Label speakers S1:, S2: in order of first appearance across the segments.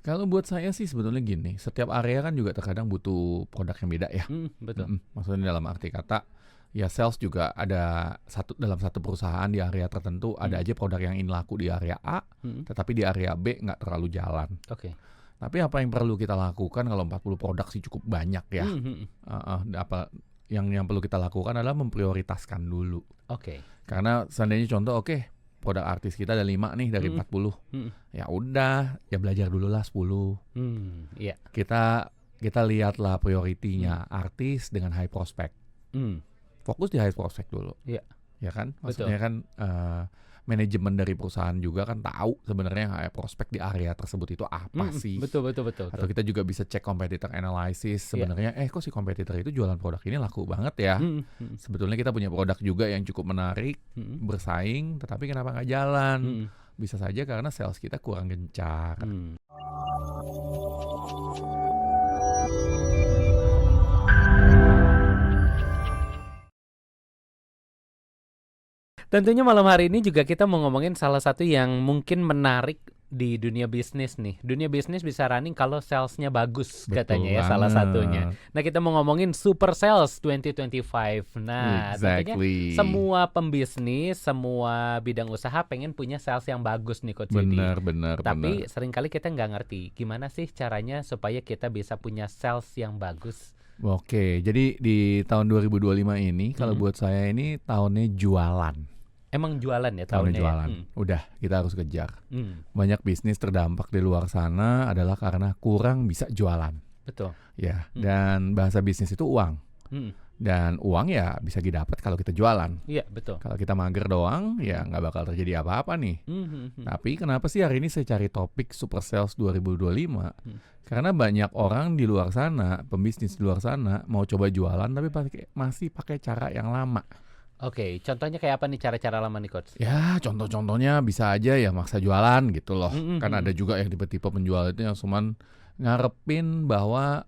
S1: Kalau buat saya sih sebetulnya gini, setiap area kan juga terkadang butuh produk yang beda ya.
S2: Betul.
S1: Maksudnya dalam arti kata, ya sales juga ada dalam satu perusahaan di area tertentu ada aja produk yang ingin laku di area A, tetapi di area B nggak terlalu jalan.
S2: Oke.
S1: Tapi apa yang perlu kita lakukan kalau 40 produk sih cukup banyak ya. Yang perlu kita lakukan adalah memprioritaskan dulu.
S2: Oke.
S1: Karena seandainya contoh, produk artis kita ada 5 nih dari 40. Ya udah, ya belajar dulu lah 10.
S2: Iya.
S1: Kita lihatlah prioritinya artis dengan high prospect. Fokus di high prospect dulu.
S2: Iya.
S1: Ya kan? Maksudnya kan manajemen dari perusahaan juga kan tahu sebenarnya high prospect di area tersebut itu apa sih.
S2: Betul.
S1: Atau kita juga bisa cek competitor analysis sebenarnya kok si competitor itu jualan produk ini laku banget ya. Sebetulnya kita punya produk juga yang cukup menarik, bersaing, tetapi kenapa nggak jalan? Bisa saja karena sales kita kurang gencar.
S2: Tentunya malam hari ini juga kita mau ngomongin salah satu yang mungkin menarik di dunia bisnis nih. Dunia bisnis bisa running kalau salesnya bagus.
S1: Betul
S2: katanya ya,
S1: banget.
S2: salah satunya. Nah, kita mau ngomongin Super Sales 2025. Nah, tentunya semua pembisnis, semua bidang usaha pengen punya sales yang bagus nih Coach Yudi.
S1: Benar.
S2: Tapi seringkali kita nggak ngerti gimana sih caranya supaya kita bisa punya sales yang bagus.
S1: Oke, jadi di tahun 2025 ini kalau buat saya ini tahunnya jualan.
S2: Emang jualan ya tahunnya
S1: jualan. Udah, kita harus kejar. Banyak bisnis terdampak di luar sana adalah karena kurang bisa jualan.
S2: Betul.
S1: Ya, dan bahasa bisnis itu uang. Dan uang ya bisa didapat kalau kita jualan.
S2: Iya, betul.
S1: Kalau kita mager doang, ya nggak bakal terjadi apa-apa nih. Tapi kenapa sih hari ini saya cari topik Super Sales 2025? Karena banyak orang di luar sana, pembisnis di luar sana mau coba jualan tapi masih pakai cara yang lama.
S2: Oke, contohnya kayak apa nih cara-cara lama nih Coach?
S1: Ya, contoh-contohnya bisa aja ya maksa jualan gitu loh. Kan ada juga yang tipe-tipe penjual itu yang cuman ngarepin bahwa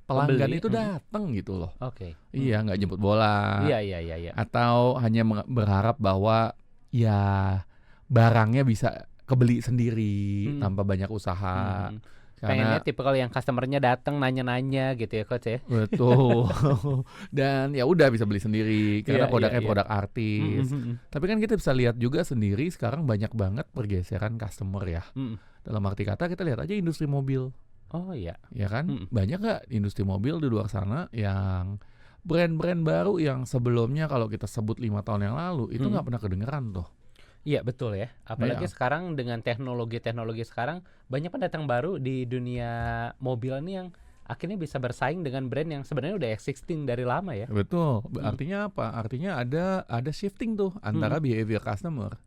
S1: pelanggan itu datang gitu loh.
S2: Oke.
S1: Iya, nggak jemput bola.
S2: Iya.
S1: Atau hanya berharap bahwa ya barangnya bisa kebeli sendiri tanpa banyak usaha.
S2: Pengennya tipe kalau yang customernya datang nanya-nanya gitu ya Coach ya.
S1: Betul. Dan ya udah bisa beli sendiri karena produknya produk artis. Tapi kan kita bisa lihat juga sendiri sekarang banyak banget pergeseran customer ya. Dalam arti kata kita lihat aja industri mobil.
S2: Oh iya.
S1: Ya kan? Banyak gak industri mobil di luar sana yang brand-brand baru yang sebelumnya kalau kita sebut 5 tahun yang lalu itu gak pernah kedengeran tuh.
S2: Iya betul ya. Apalagi sekarang dengan teknologi sekarang banyak pendatang baru di dunia mobil ini yang akhirnya bisa bersaing dengan brand yang sebenarnya udah existing dari lama ya.
S1: Betul. Artinya apa? Artinya ada shifting tuh antara behavior customer.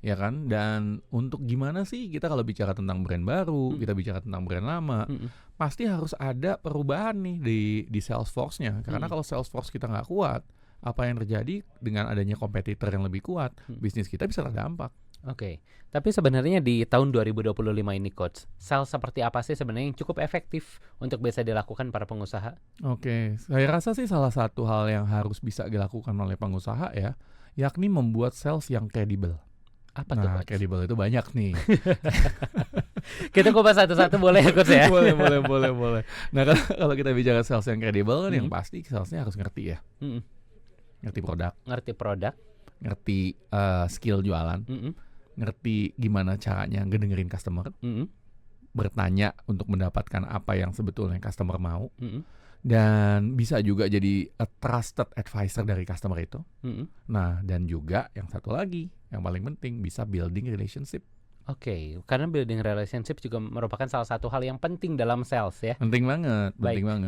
S1: Ya kan? Dan untuk gimana sih kita kalau bicara tentang brand baru, kita bicara tentang brand lama, pasti harus ada perubahan nih di sales force-nya. Karena kalau sales force kita nggak kuat, apa yang terjadi dengan adanya kompetitor yang lebih kuat, bisnis kita bisa terdampak.
S2: Oke. Tapi sebenarnya di tahun 2025 ini Coach, sales seperti apa sih sebenarnya yang cukup efektif untuk bisa dilakukan para pengusaha?
S1: Oke, saya rasa sih salah satu hal yang harus bisa dilakukan oleh pengusaha ya, yakni membuat sales yang kredibel.
S2: Apa tuh Coach?
S1: Kredibel itu banyak nih.
S2: Kita kupas satu-satu boleh ya Coach ya?
S1: boleh. Nah kalau kita bicara sales yang kredibel kan yang pasti salesnya harus ngerti ya. Ngerti produk, ngerti skill jualan, ngerti gimana caranya ngedengerin customer, bertanya untuk mendapatkan apa yang sebetulnya customer mau, dan bisa juga jadi a trusted advisor dari customer itu. Nah, dan juga yang satu lagi, yang paling penting bisa building relationship.
S2: Oke, karena building relationship juga merupakan salah satu hal yang penting dalam sales ya.
S1: Penting banget.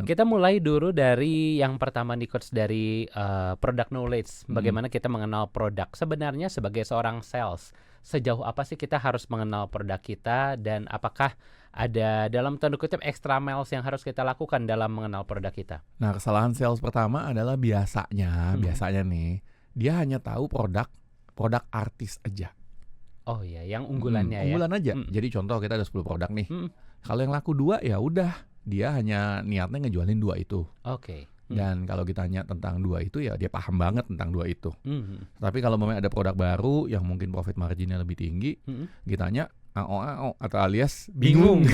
S2: Kita mulai dulu dari yang pertama nih Coach, dari product knowledge. Bagaimana kita mengenal produk. Sebenarnya sebagai seorang sales, sejauh apa sih kita harus mengenal produk kita dan apakah ada dalam tanda kutip extra miles yang harus kita lakukan dalam mengenal produk kita?
S1: Nah, kesalahan sales pertama adalah biasanya nih, dia hanya tahu produk artis aja.
S2: Oh iya, yang unggulannya
S1: unggulan aja. Jadi contoh kita ada 10 produk nih. Kalau yang laku 2 ya udah, dia hanya niatnya ngejualin 2 itu.
S2: Oke.
S1: Dan kalau kita tanya tentang 2 itu ya dia paham banget tentang 2 itu. Tapi kalau memang ada produk baru yang mungkin profit marginnya lebih tinggi, kita tanya AO atau alias bingung.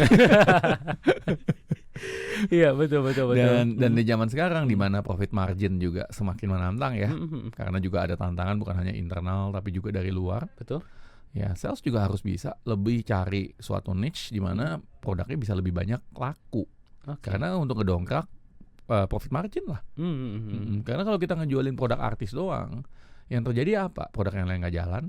S2: Iya, betul.
S1: Dan di zaman sekarang di mana profit margin juga semakin menantang ya. Karena juga ada tantangan bukan hanya internal tapi juga dari luar.
S2: Betul.
S1: Ya, sales juga harus bisa lebih cari suatu niche di mana produknya bisa lebih banyak laku. Karena untuk ngedongkrak profit margin lah. Karena kalau kita ngejualin produk artis doang, yang terjadi apa? Produk yang lain nggak jalan.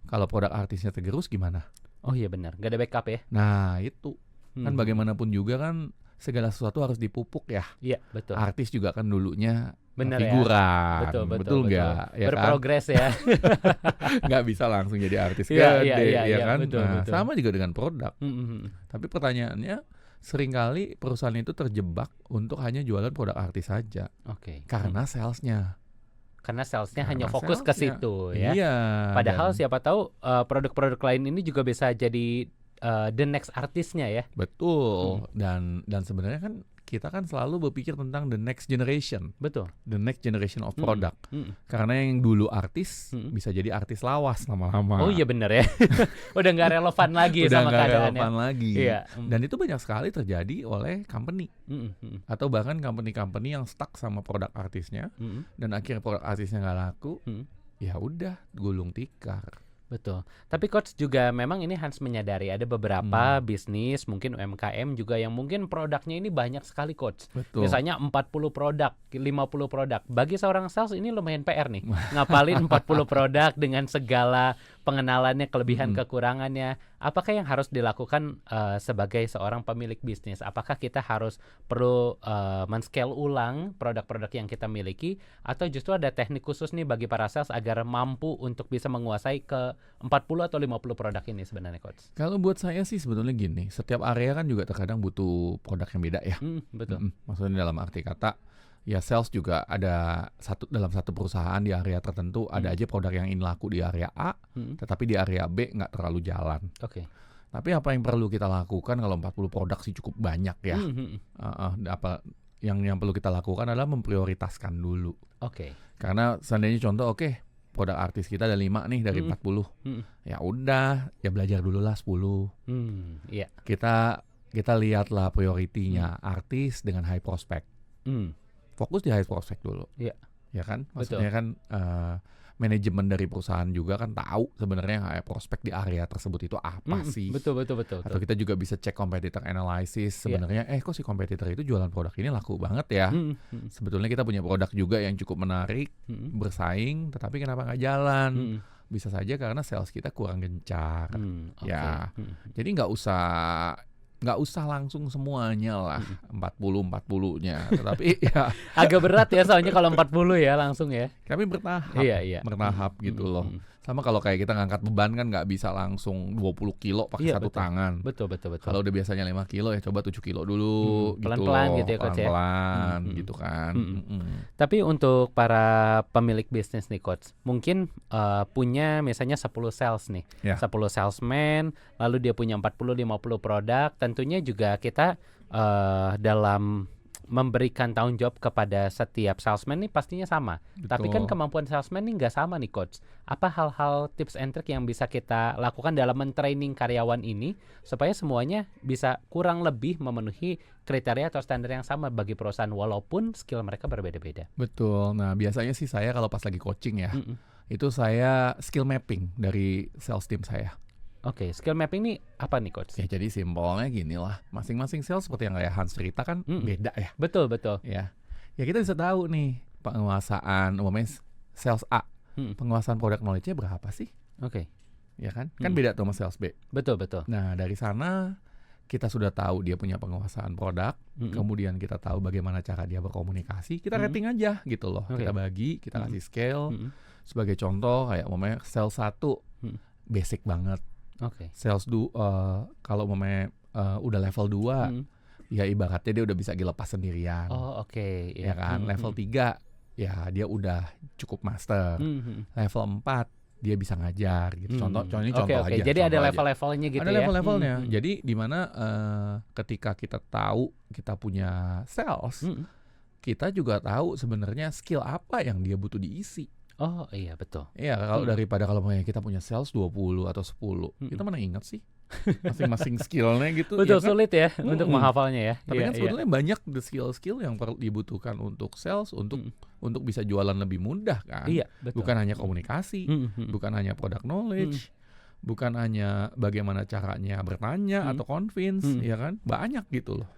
S1: Kalau produk artisnya tergerus gimana?
S2: Oh iya benar, nggak ada backup ya?
S1: Nah itu kan bagaimanapun juga kan segala sesuatu harus dipupuk ya.
S2: Iya betul.
S1: Artis juga kan dulunya
S2: bener
S1: figuran,
S2: ya?
S1: betul nggak? Ya
S2: berprogres
S1: kan?
S2: ya.
S1: Nggak bisa langsung jadi artis
S2: gede,
S1: ya kan?
S2: Betul.
S1: Sama juga dengan produk. Tapi pertanyaannya, seringkali perusahaan itu terjebak untuk hanya jualan produk artis saja. Karena salesnya.
S2: Karena salesnya hanya fokus ke situ ya.
S1: Iya.
S2: Padahal siapa tahu produk-produk lain ini juga bisa jadi the next artisnya ya.
S1: Betul. Dan sebenarnya kan kita kan selalu berpikir tentang the next generation.
S2: Betul.
S1: The next generation of product. Karena yang dulu artis bisa jadi artis lawas lama-lama.
S2: Oh iya benar ya. Udah nggak relevan lagi sama keadaannya. Udah nggak relevan
S1: lagi. Iya. Dan itu banyak sekali terjadi oleh company. Atau bahkan company-company yang stuck sama produk artisnya. Dan akhirnya produk artisnya nggak laku. Ya udah gulung tikar.
S2: Betul. Tapi Coach juga memang ini harus menyadari ada beberapa bisnis, mungkin UMKM juga yang mungkin produknya ini banyak sekali Coach.
S1: Betul.
S2: Misalnya 40 produk, 50 produk. Bagi seorang sales ini lumayan PR nih. Ngapalin 40 produk dengan segala pengenalannya, kelebihan kekurangannya. Apakah yang harus dilakukan sebagai seorang pemilik bisnis? Apakah kita harus perlu men-scale ulang produk-produk yang kita miliki, atau justru ada teknik khusus nih bagi para sales agar mampu untuk bisa menguasai ke 40 atau 50 produk ini sebenarnya Coach?
S1: Kalau buat saya sih sebetulnya gini, setiap area kan juga terkadang butuh produk yang beda ya.
S2: Betul.
S1: Maksudnya dalam arti kata, ya sales juga ada dalam satu perusahaan di area tertentu ada aja produk yang ingin laku di area A, tetapi di area B nggak terlalu jalan. Tapi apa yang perlu kita lakukan kalau 40 produk sih cukup banyak ya. Apa yang perlu kita lakukan adalah memprioritaskan dulu. Karena seandainya contoh produk artis kita ada 5 nih dari 40. Ya udah, ya belajar dulu lah 10. Kita lihatlah prioritinya artis dengan high prospect. Fokus di high prospect dulu. Ya kan? Maksudnya kan manajemen dari perusahaan juga kan tahu sebenarnya high prospect di area tersebut itu apa sih.
S2: Betul.
S1: Atau kita juga bisa cek competitor analysis sebenarnya kok si competitor itu jualan produk ini laku banget ya. Sebetulnya kita punya produk juga yang cukup menarik, bersaing, tetapi kenapa nggak jalan? Bisa saja karena sales kita kurang gencar. Jadi nggak usah langsung semuanya lah 40-40-nya. Tetapi ya
S2: agak berat ya soalnya kalau 40 ya langsung ya.
S1: Tapi bertahap. Bertahap gitu loh. Sama kalau kayak kita ngangkat beban kan nggak bisa langsung 20 kilo pakai satu tangan.
S2: Betul.
S1: Kalau udah biasanya 5 kilo ya coba 7 kilo dulu.
S2: Pelan-pelan gitu ya Coach ya.
S1: Pelan-pelan gitu kan.
S2: Tapi untuk para pemilik bisnis nih Coach, mungkin punya misalnya 10 sales nih. 10 salesman, lalu dia punya 40-50 produk. Tentunya juga kita dalam memberikan tanggung jawab kepada setiap salesman nih pastinya sama.
S1: Betul.
S2: Tapi kan kemampuan salesman nih nggak sama nih Coach. Apa hal-hal tips and trick yang bisa kita lakukan dalam men-training karyawan ini supaya semuanya bisa kurang lebih memenuhi kriteria atau standar yang sama bagi perusahaan walaupun skill mereka berbeda-beda?
S1: Betul. Nah biasanya sih saya kalau pas lagi coaching ya, itu saya skill mapping dari sales team saya.
S2: Skill mapping ini apa nih Coach?
S1: Ya jadi simpelnya gini lah, masing-masing sales seperti yang kayak Hans cerita kan beda ya.
S2: Betul.
S1: Ya kita bisa tahu nih penguasaan umumnya sales A, penguasaan product knowledge-nya berapa sih? Ya kan beda tuh sama sales B.
S2: Betul.
S1: Nah dari sana kita sudah tahu dia punya penguasaan produk, kemudian kita tahu bagaimana cara dia berkomunikasi, kita rating aja gitu loh. Kita bagi, kita kasih scale. Sebagai contoh kayak umumnya sales 1 basic banget. Sales kalau udah level 2 ya ibaratnya dia udah bisa dilepas sendirian. Ya kan. Level 3 ya dia udah cukup master. Level 4 dia bisa ngajar gitu. Contoh aja.
S2: Jadi ada level-levelnya gitu ya.
S1: Ada level-levelnya. Jadi di mana ketika kita tahu kita punya sales, kita juga tahu sebenarnya skill apa yang dia butuh diisi.
S2: Betul.
S1: Iya, kalau daripada kalau kita punya sales 20 atau 10, kita mana ingat sih? masing-masing skillnya gitu.
S2: Betul,
S1: ya kan?
S2: sulit ya untuk menghafalnya ya.
S1: Tapi kan sebetulnya banyak the skill-skill yang dibutuhkan untuk sales, untuk bisa jualan lebih mudah kan.
S2: Iya, betul.
S1: Bukan hanya komunikasi, bukan hanya product knowledge, bukan hanya bagaimana caranya bertanya atau convince, ya kan. Banyak gitu loh.